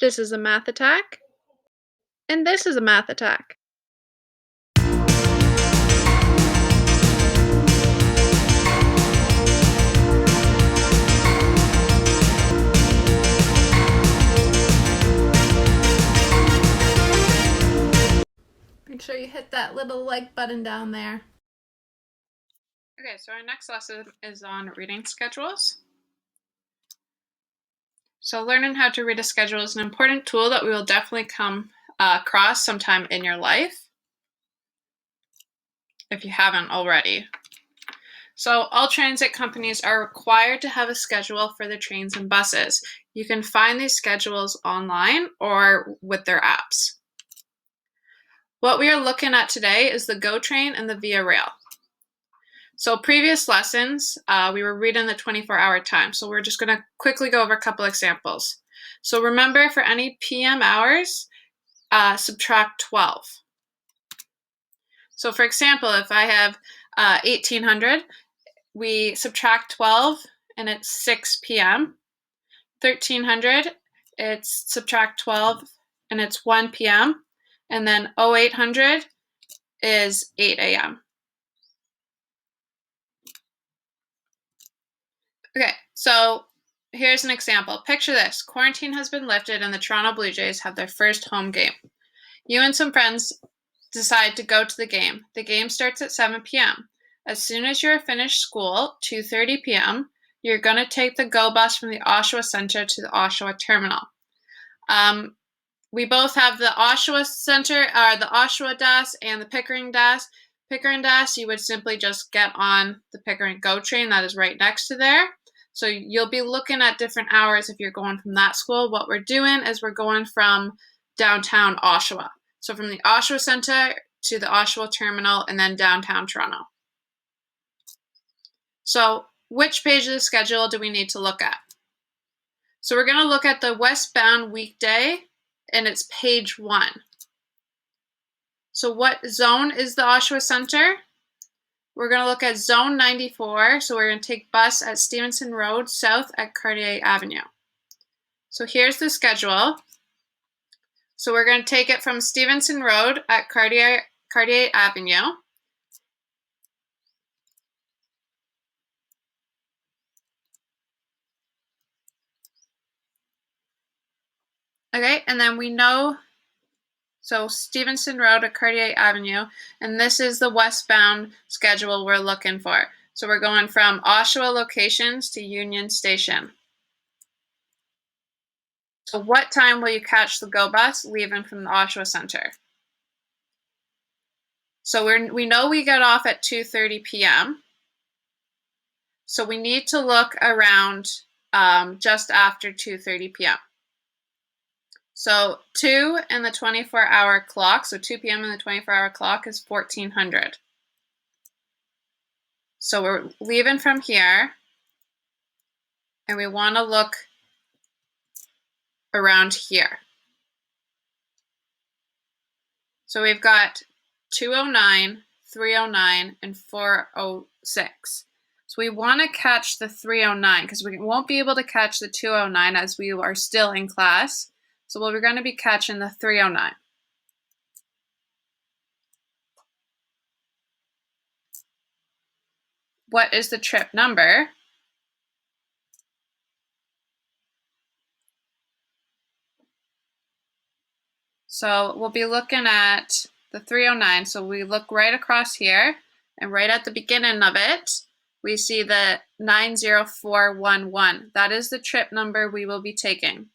This is a math attack, and this is a math attack. Make sure you hit that little like button down there. Okay, so our next lesson is on reading schedules. So learning how to read a schedule is an important tool that we will definitely come across sometime in your life, if you haven't already. So all transit companies are required to have a schedule for their trains and buses. You can find these schedules online or with their apps. What we are looking at today is the GO train and the Via Rail. So previous lessons, we were reading the 24-hour time. So we're just going to quickly go over a couple examples. So remember, for any PM hours, subtract 12. So for example, if I have 1800, we subtract 12 and it's 6 p.m. 1300, it's subtract 12 and it's 1 p.m. And then 0800 is 8 a.m. Okay, so here's an example. Picture this. Quarantine has been lifted and the Toronto Blue Jays have their first home game. You and some friends decide to go to the game. The game starts at 7 p.m. As soon as you're finished school, 2:30 p.m., you're going to take the GO bus from the Oshawa Centre to the Oshawa Terminal. We both have the Oshawa Centre, the Oshawa DAS and the Pickering DAS. Pickering DAS, you would simply just get on the Pickering GO train that is right next to there. So you'll be looking at different hours if you're going from that school. What we're doing is we're going from downtown Oshawa. So from the Oshawa Centre to the Oshawa Terminal and then downtown Toronto. So which page of the schedule do we need to look at? So we're going to look at the westbound weekday, and it's page 1. So what zone is the Oshawa Centre? We're going to look at zone 94. So we're going to take bus at Stevenson Road south at Cartier Avenue. So here's the schedule. So we're going to take it from Stevenson Road at Cartier Avenue. Okay, and then we know, so Stevenson Road at Cartier Avenue, and this is the westbound schedule we're looking for. So we're going from Oshawa locations to Union Station. So what time will you catch the GO bus leaving from the Oshawa Centre? So we know we get off at 2:30 p.m. So we need to look around just after 2:30 p.m. So 2 in the 24-hour clock, so 2 p.m. in the 24-hour clock is 1400. So we're leaving from here, and we want to look around here. So we've got 209, 309, and 406. So we want to catch the 309 because we won't be able to catch the 209 as we are still in class. So we're going to be catching the 309. What is the trip number? So we'll be looking at the 309. So we look right across here, and right at the beginning of it, we see the 90411. That is the trip number we will be taking.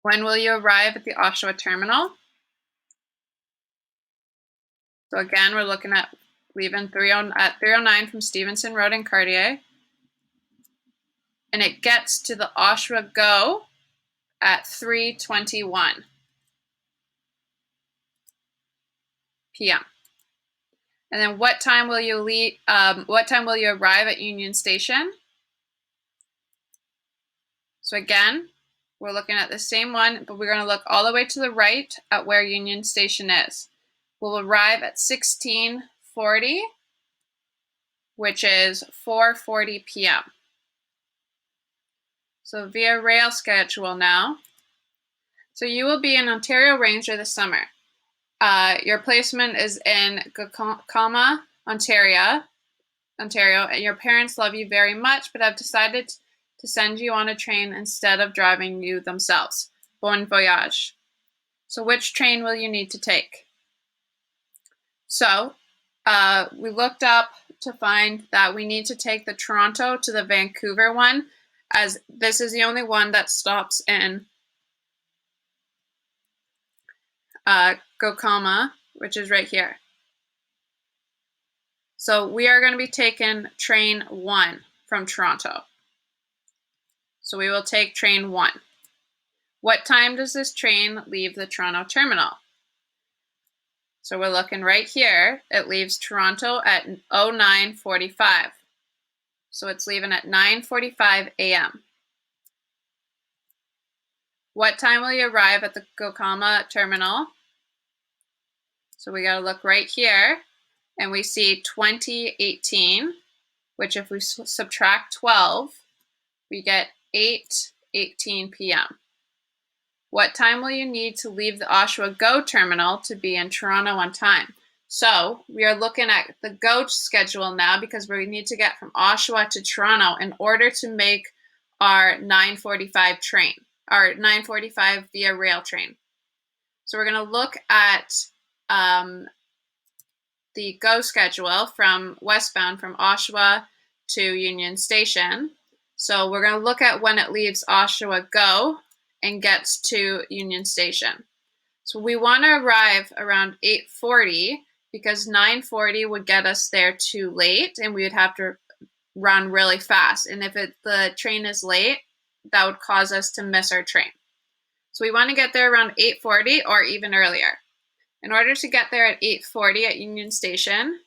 When will you arrive at the Oshawa Terminal? So again, we're looking at leaving at 309 from Stevenson Road in Cartier. And it gets to the Oshawa GO at 3:21 p.m. And then what time will you leave? What time will you arrive at Union Station? So again, We're looking at the same one, but we're going to look all the way to the right at where Union Station is. We'll arrive at 1640, which is 4:40 p.m. So via rail schedule now. So you will be an Ontario Ranger this summer. Your placement is in Gakama, Ontario, and your parents love you very much, but have decided to send you on a train instead of driving you themselves. Bon voyage. So which train will you need to take? So we looked up to find that we need to take the Toronto to the Vancouver one, as this is the only one that stops in Gakama, which is right here. So we are going to be taking train 1 from Toronto. So we will take train 1. What time does this train leave the Toronto terminal? So we're looking right here. It leaves Toronto at 09:45. So it's leaving at 9:45 a.m. What time will you arrive at the Gakama terminal? So we got to look right here, and we see 2018, which if we subtract 12, we get 8:18 p.m. What time will you need to leave the Oshawa GO terminal to be in Toronto on time? So we are looking at the GO schedule now because we need to get from Oshawa to Toronto in order to make our 9:45 train, our 9:45 via rail train. So we're going to look at the GO schedule from westbound from Oshawa to Union Station. So we're going to look at when it leaves Oshawa GO and gets to Union Station. So we want to arrive around 8:40 because 9:40 would get us there too late and we would have to run really fast. And if the train is late, that would cause us to miss our train. So we want to get there around 8:40 or even earlier. In order to get there at 8:40 at Union Station,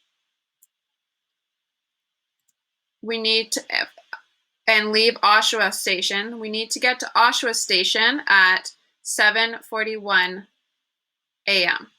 we need to, and leave Oshawa Station, we need to get to Oshawa Station at 7:41 a.m.